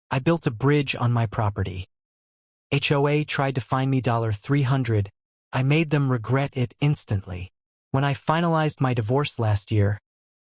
I built a bridge on my property. HOA tried to fine me $300. I made them regret it instantly. When I finalized my divorce last year,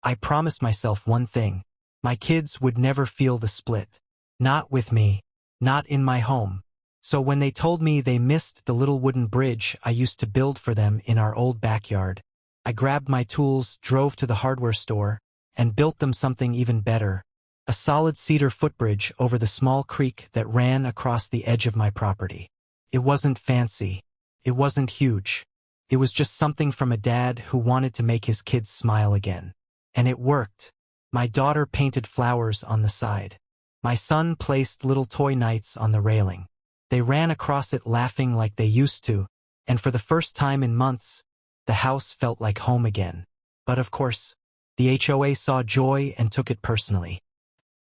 I promised myself one thing. My kids would never feel the split. Not with me. Not in my home. So when they told me they missed the little wooden bridge I used to build for them in our old backyard, I grabbed my tools, drove to the hardware store, and built them something even better. A solid cedar footbridge over the small creek that ran across the edge of my property. It wasn't fancy. It wasn't huge. It was just something from a dad who wanted to make his kids smile again. And it worked. My daughter painted flowers on the side. My son placed little toy knights on the railing. They ran across it laughing like they used to, and for the first time in months, the house felt like home again. But of course, the HOA saw joy and took it personally.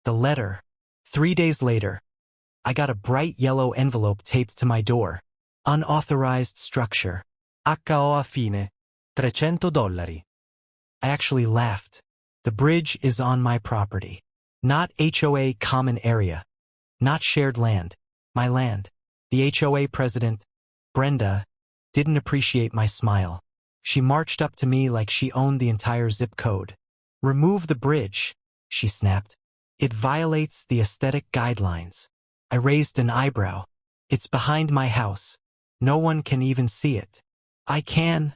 The letter. 3 days later, I got a bright yellow envelope taped to my door. Unauthorized structure. HOA fine. $300. I actually laughed. The bridge is on my property. Not HOA common area. Not shared land. My land. The HOA president, Brenda, didn't appreciate my smile. She marched up to me like she owned the entire zip code. "Remove the bridge," she snapped. "It violates the aesthetic guidelines." I raised an eyebrow. "It's behind my house. No one can even see it." "I can,"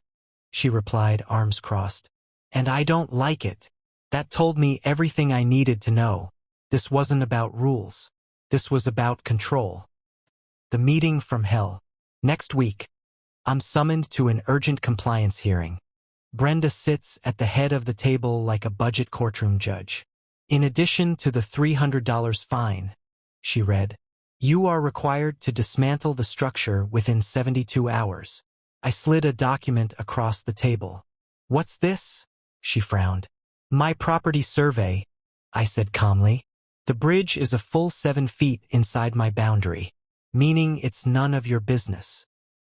she replied, arms crossed. "And I don't like it." That told me everything I needed to know. This wasn't about rules. This was about control. The meeting from hell. Next week, I'm summoned to an urgent compliance hearing. Brenda sits at the head of the table like a budget courtroom judge. "In addition to the $300 fine," she read, "you are required to dismantle the structure within 72 hours. I slid a document across the table. "What's this?" she frowned. "My property survey," I said calmly. "The bridge is a full 7 feet inside my boundary, meaning it's none of your business."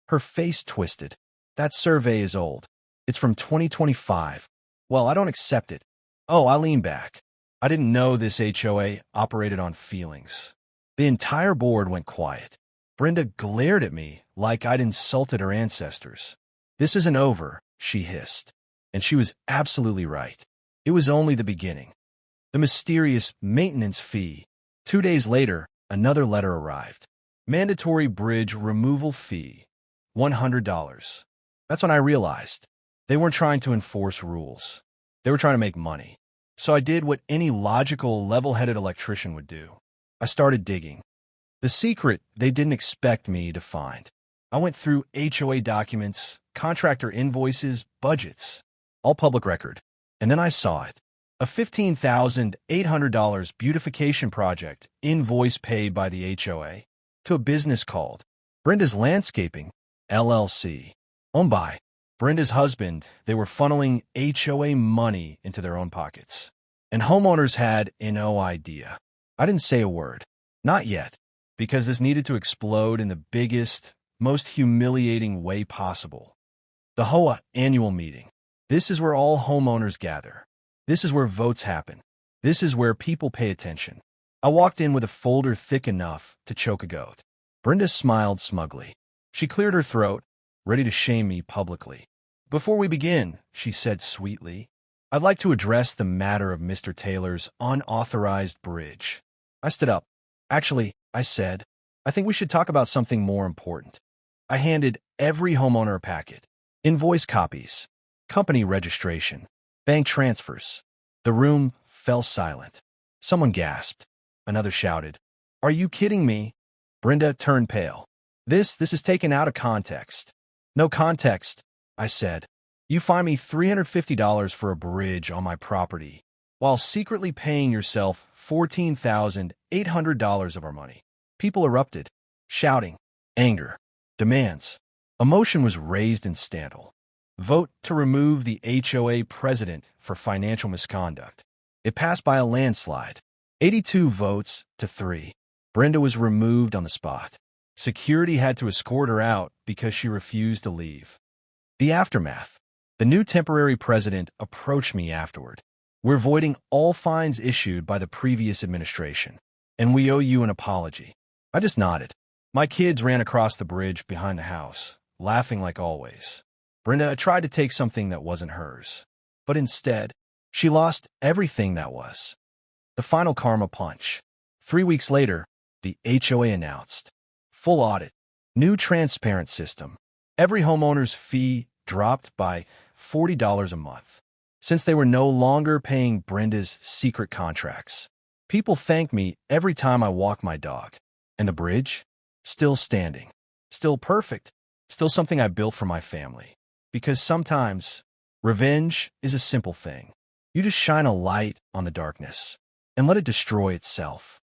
Her face twisted. "That survey is old. It's from 2025. Well, I don't accept it." Oh, I leaned back. I didn't know this HOA operated on feelings. The entire board went quiet. Brenda glared at me like I'd insulted her ancestors. "This isn't over," she hissed. And she was absolutely right. It was only the beginning. The mysterious maintenance fee. 2 days later, another letter arrived. Mandatory bridge removal fee. $100. That's when I realized they weren't trying to enforce rules. They were trying to make money. So I did what any logical, level-headed electrician would do. I started digging. The secret they didn't expect me to find. I went through HOA documents, contractor invoices, budgets, all public record. And then I saw it. A $15,800 beautification project invoice paid by the HOA to a business called Brenda's Landscaping, LLC. Owned by Brenda's husband. They were funneling HOA money into their own pockets. And homeowners had no idea. I didn't say a word. Not yet. Because this needed to explode in the biggest, most humiliating way possible. The HOA annual meeting. This is where all homeowners gather. This is where votes happen. This is where people pay attention. I walked in with a folder thick enough to choke a goat. Brenda smiled smugly. She cleared her throat, ready to shame me publicly. "Before we begin," she said sweetly, "I'd like to address the matter of Mr. Taylor's unauthorized bridge." I stood up. "Actually," I said, "I think we should talk about something more important." I handed every homeowner a packet. Invoice copies, company registration, bank transfers. The room fell silent. Someone gasped. Another shouted, "Are you kidding me?" Brenda turned pale. This is taken out of context." "No context," I said. "You fine me $350 for a bridge on my property, while secretly paying yourself $14,800 of our money." People erupted, shouting, anger, demands. A motion was raised in Stantle. Vote to remove the HOA president for financial misconduct. It passed by a landslide, 82 votes to 3. Brenda was removed on the spot. Security had to escort her out because she refused to leave. The aftermath. The new temporary president approached me afterward. "We're voiding all fines issued by the previous administration. and we owe you an apology." I just nodded. My kids ran across the bridge behind the house, laughing like always. Brenda tried to take something that wasn't hers, but instead, she lost everything that was. The final karma punch. 3 weeks later, the HOA announced, full audit, new transparent system. Every homeowner's fee dropped by $40 a month, since they were no longer paying Brenda's secret contracts. People thank me every time I walk my dog. And the bridge? Still standing. Still perfect. Still something I built for my family. Because sometimes, revenge is a simple thing. You just shine a light on the darkness and let it destroy itself.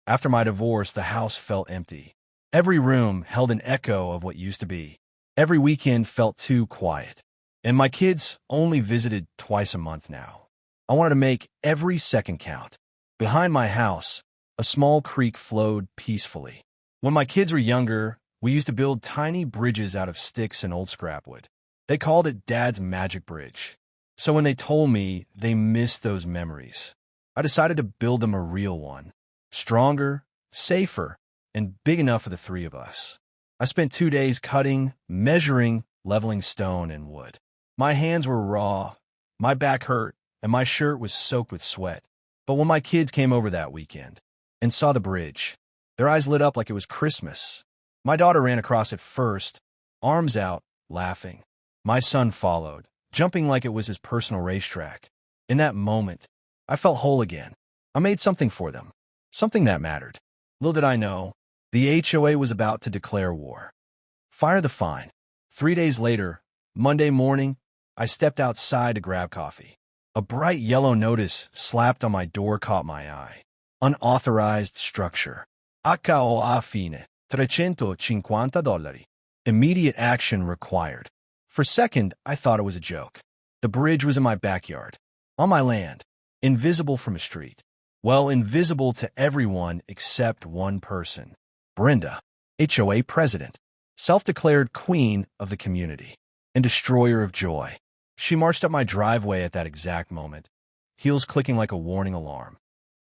After my divorce, the house felt empty. Every room held an echo of what used to be. Every weekend felt too quiet. And my kids only visited twice a month now. I wanted to make every second count. Behind my house, a small creek flowed peacefully. When my kids were younger, we used to build tiny bridges out of sticks and old scrapwood. They called it Dad's Magic Bridge. So when they told me they missed those memories, I decided to build them a real one. Stronger, safer, and big enough for the three of us. I spent 2 days cutting, measuring, leveling stone and wood. My hands were raw, my back hurt, and my shirt was soaked with sweat. But when my kids came over that weekend and saw the bridge, their eyes lit up like it was Christmas. My daughter ran across it first, arms out, laughing. My son followed, jumping like it was his personal racetrack. In that moment, I felt whole again. I made something for them, something that mattered. Little did I know, the HOA was about to declare war. Fire the fine. 3 days later, Monday morning, I stepped outside to grab coffee. A bright yellow notice slapped on my door caught my eye. Unauthorized structure. HOA&DRAMA, $350. Immediate action required. For a second, I thought it was a joke. The bridge was in my backyard, on my land, invisible from a street. Well, invisible to everyone except one person. Brenda, HOA president, self-declared queen of the community, and destroyer of joy. She marched up my driveway at that exact moment, heels clicking like a warning alarm.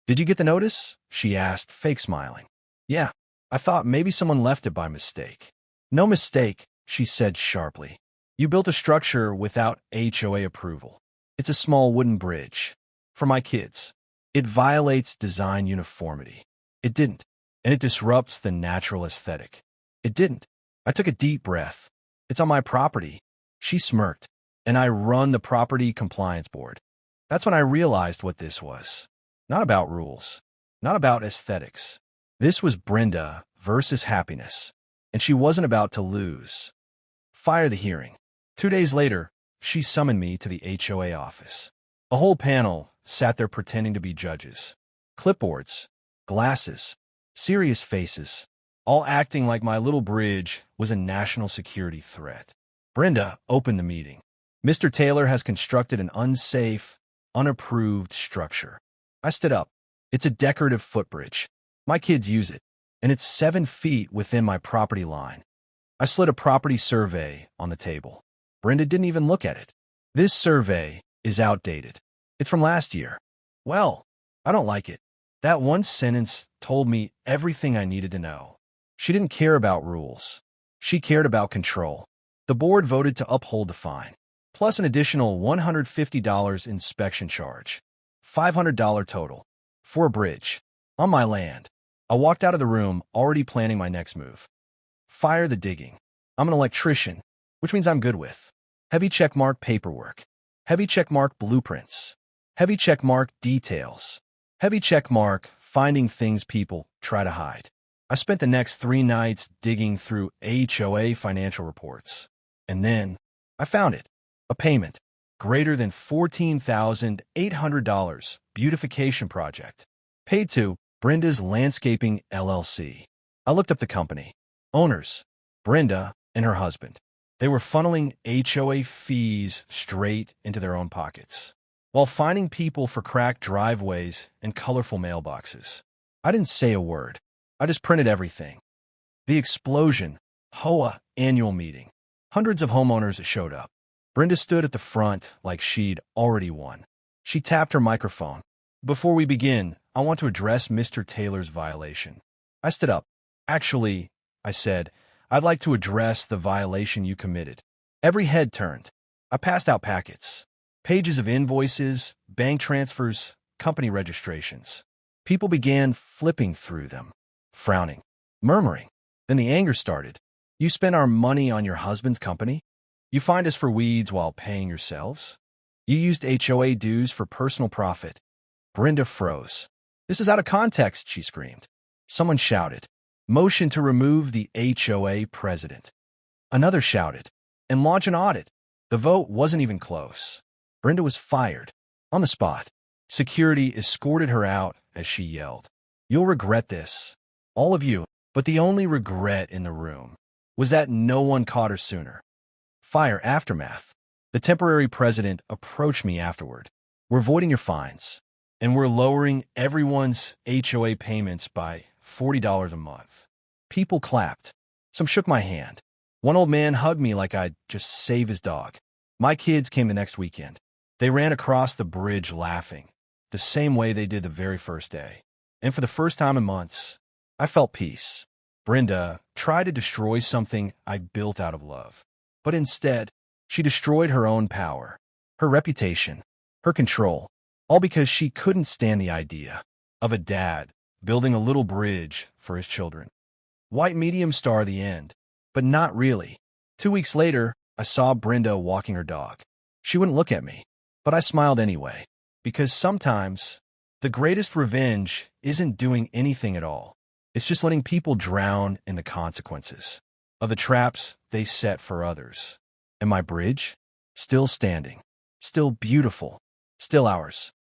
"Did you get the notice?" she asked, fake smiling. "Yeah, I thought maybe someone left it by mistake." "No mistake," she said sharply. "You built a structure without HOA approval. It's a small wooden bridge. For my kids. It violates design uniformity. It didn't. And it disrupts the natural aesthetic. It didn't." I took a deep breath. "It's on my property." She smirked. "And I run the property compliance board." That's when I realized what this was. Not about rules. Not about aesthetics. This was Brenda versus happiness. And she wasn't about to lose. Fire the hearing. 2 days later, she summoned me to the HOA office. A whole panel sat there pretending to be judges. Clipboards, glasses, serious faces, all acting like my little bridge was a national security threat. Brenda opened the meeting. "Mr. Taylor has constructed an unsafe, unapproved structure." I stood up. "It's a decorative footbridge. My kids use it, and it's 7 feet within my property line." I slid a property survey on the table. Brenda didn't even look at it. "This survey is outdated. It's from last year." Well, I don't like it. That one sentence told me everything I needed to know. She didn't care about rules. She cared about control. The board voted to uphold the fine, plus an additional $150 inspection charge. $500 total. For a bridge. On my land. I walked out of the room, already planning my next move. Fire the digging. I'm an electrician, which means I'm good with heavy checkmark paperwork, heavy checkmark blueprints, heavy checkmark details, heavy checkmark finding things people try to hide. I spent the next 3 nights digging through HOA financial reports. And then I found it. A payment greater than $14,800 beautification project paid to Brenda's Landscaping LLC. I looked up the company. Owners, Brenda and her husband. They were funneling HOA fees straight into their own pockets, while fining people for cracked driveways and colorful mailboxes. I didn't say a word. I just printed everything. The explosion. HOA annual meeting. Hundreds of homeowners showed up. Brenda stood at the front like she'd already won. She tapped her microphone. "Before we begin, I want to address Mr. Taylor's violation. I stood up. Actually, I said, I'd like to address the violation you committed. Every head turned. I passed out packets. Pages of invoices, bank transfers, company registrations. People began flipping through them, frowning, murmuring. Then the anger started. You spend our money on your husband's company? You fined us for weeds while paying yourselves? You used HOA dues for personal profit. Brenda froze. This is out of context, she screamed. Someone shouted, motion to remove the HOA president. Another shouted, and launch an audit. The vote wasn't even close. Brenda was fired. On the spot, security escorted her out as she yelled, "You'll regret this. All of you." But the only regret in the room was that no one caught her sooner. Fire aftermath. The temporary president approached me afterward. "We're voiding your fines, and we're lowering everyone's HOA payments by $40 a month." People clapped. Some shook my hand. One old man hugged me like I'd just saved his dog. My kids came the next weekend. They ran across the bridge laughing, the same way they did the very first day. And for the first time in months, I felt peace. Brenda tried to destroy something I built out of love. But instead, she destroyed her own power, her reputation, her control, all because she couldn't stand the idea of a dad building a little bridge for his children. White medium star the end, but not really. 2 weeks later, I saw Brenda walking her dog. She wouldn't look at me, but I smiled anyway, because sometimes the greatest revenge isn't doing anything at all. It's just letting people drown in the consequences of the traps they set for others. And my bridge? Still standing, still beautiful, still ours.